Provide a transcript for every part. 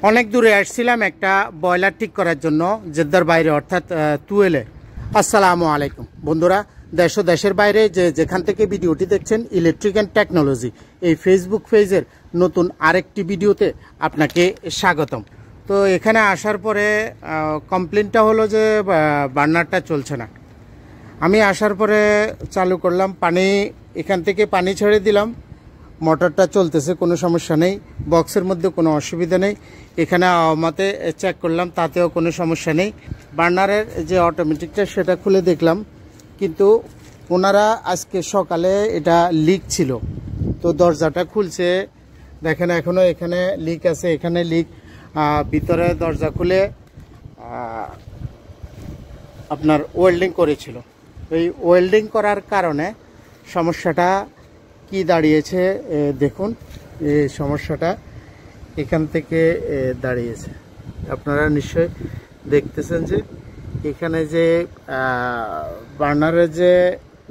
অনেক দূরে আসছিলাম একটা বয়লার ঠিক করার জন্য, জেদ্দার বাইরে অর্থাৎ তুয়েলে। আসসালামু আলাইকুম বন্ধুরা, দেশ ও দেশের বাইরে যেখান থেকে ভিডিওটি দেখছেন, ইলেকট্রিক অ্যান্ড টেকনোলজি এই ফেসবুক পেজের নতুন আরেকটি ভিডিওতে আপনাকে স্বাগতম। তো এখানে আসার পরে কমপ্লেনটা হলো যে বার্নারটা চলছে না। আমি আসার পরে চালু করলাম, পানি এখান থেকে পানি ছেড়ে দিলাম, মোটরটা চলতেছে, কোনো সমস্যা নেই, বক্সের মধ্যে কোনো অসুবিধা নেই। এখানে আমাতে চেক করলাম, তাতেও কোনো সমস্যা নেই। বার্নারের যে অটোমেটিকটা সেটা খুলে দেখলাম, কিন্তু ওনারা আজকে সকালে এটা লিক ছিল, তো দরজাটা খুলছে, দেখেন এখনও এখানে লিক আছে, এখানে লিক। ভিতরে দরজা খুলে আপনার ওয়েল্ডিং করেছিল। এই ওয়েল্ডিং করার কারণে সমস্যাটা কি দাঁড়িয়েছে দেখুন। এই সমস্যাটা এখান থেকে দাঁড়িয়েছে, আপনারা নিশ্চয়ই দেখতেছেন যে এখানে যে বার্নারের যে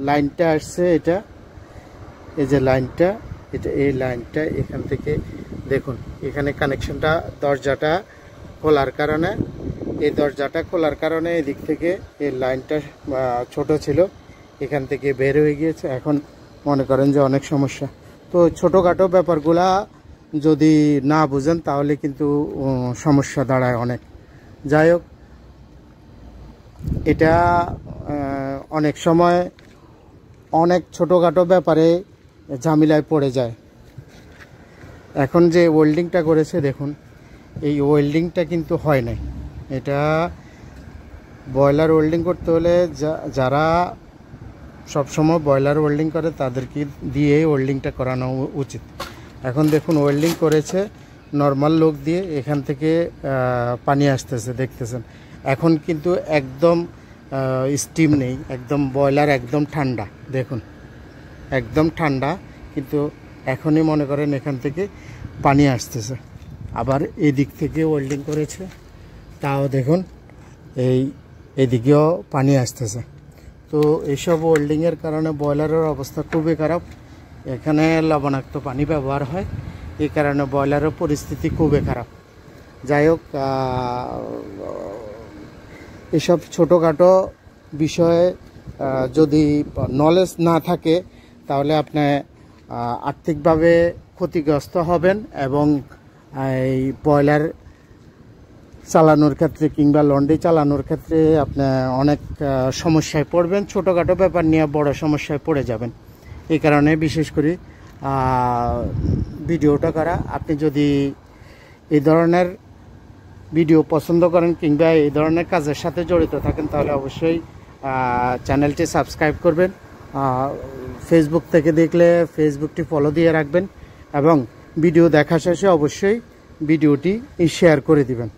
লাইনটা আসছে, এটা এই যে লাইনটা, এই লাইনটা এখান থেকে দেখুন, এখানে কানেকশনটা দরজাটা খোলার কারণে, এই দরজাটা খোলার কারণে এদিক থেকে এই লাইনটা ছোট ছিল, এখান থেকে বের হয়ে গিয়েছে। এখন মনে করেন যে অনেক সমস্যা। তো ছোটোখাটো ব্যাপারগুলা যদি না বুঝেন তাহলে কিন্তু সমস্যা দাঁড়ায় অনেক। যাই হোক, এটা অনেক সময় অনেক ছোটোখাটো ব্যাপারে ঝামেলায় পড়ে যায়। এখন যে ওয়েল্ডিংটা করেছে দেখুন, এই ওয়েল্ডিংটা কিন্তু হয় নাই। এটা বয়লার ওয়েল্ডিং করতে হলে যারা সবসময় বয়লার ওয়েল্ডিং করে তাদেরকে দিয়ে ওয়েল্ডিংটা করানো উচিত। এখন দেখুন ওয়েল্ডিং করেছে নর্মাল লোক দিয়ে, এখান থেকে পানি আসতেছে, দেখতেছেন। এখন কিন্তু একদম স্টিম নেই, একদম বয়লার একদম ঠান্ডা, দেখুন একদম ঠান্ডা, কিন্তু এখনই মনে করেন এখান থেকে পানি আসতেছে। আবার এদিক থেকে ওয়েল্ডিং করেছে, তাও দেখুন এইদিকেও পানি আসতেছে। তো এইসব ওয়েল্ডিংয়ের কারণে বয়লারের অবস্থা খুবই খারাপ। এখানে লবণাক্ত পানি ব্যবহার হয়, এই কারণে বয়লারের পরিস্থিতি খুবই খারাপ। যাই হোক, এসব ছোটোখাটো বিষয়ে যদি নলেজ না থাকে তাহলে আপনি আর্থিকভাবে ক্ষতিগ্রস্ত হবেন, এবং এই বয়লার চালানোর ক্ষেত্রে কিংবা লন্ড্রি চালানোর ক্ষেত্রে আপনি অনেক সমস্যায় পড়বেন। ছোটোখাটো ব্যাপার নিয়ে বড় সমস্যায় পড়ে যাবেন। এই কারণে বিশেষ করে ভিডিওটা করা। আপনি যদি এই ধরনের ভিডিও পছন্দ করেন কিংবা এই ধরনের কাজের সাথে জড়িত থাকেন তাহলে অবশ্যই চ্যানেলটি সাবস্ক্রাইব করবেন। ফেসবুক থেকে দেখলে ফেসবুকটি ফলো দিয়ে রাখবেন, এবং ভিডিও দেখা শেষে অবশ্যই ভিডিওটি শেয়ার করে দিবেন।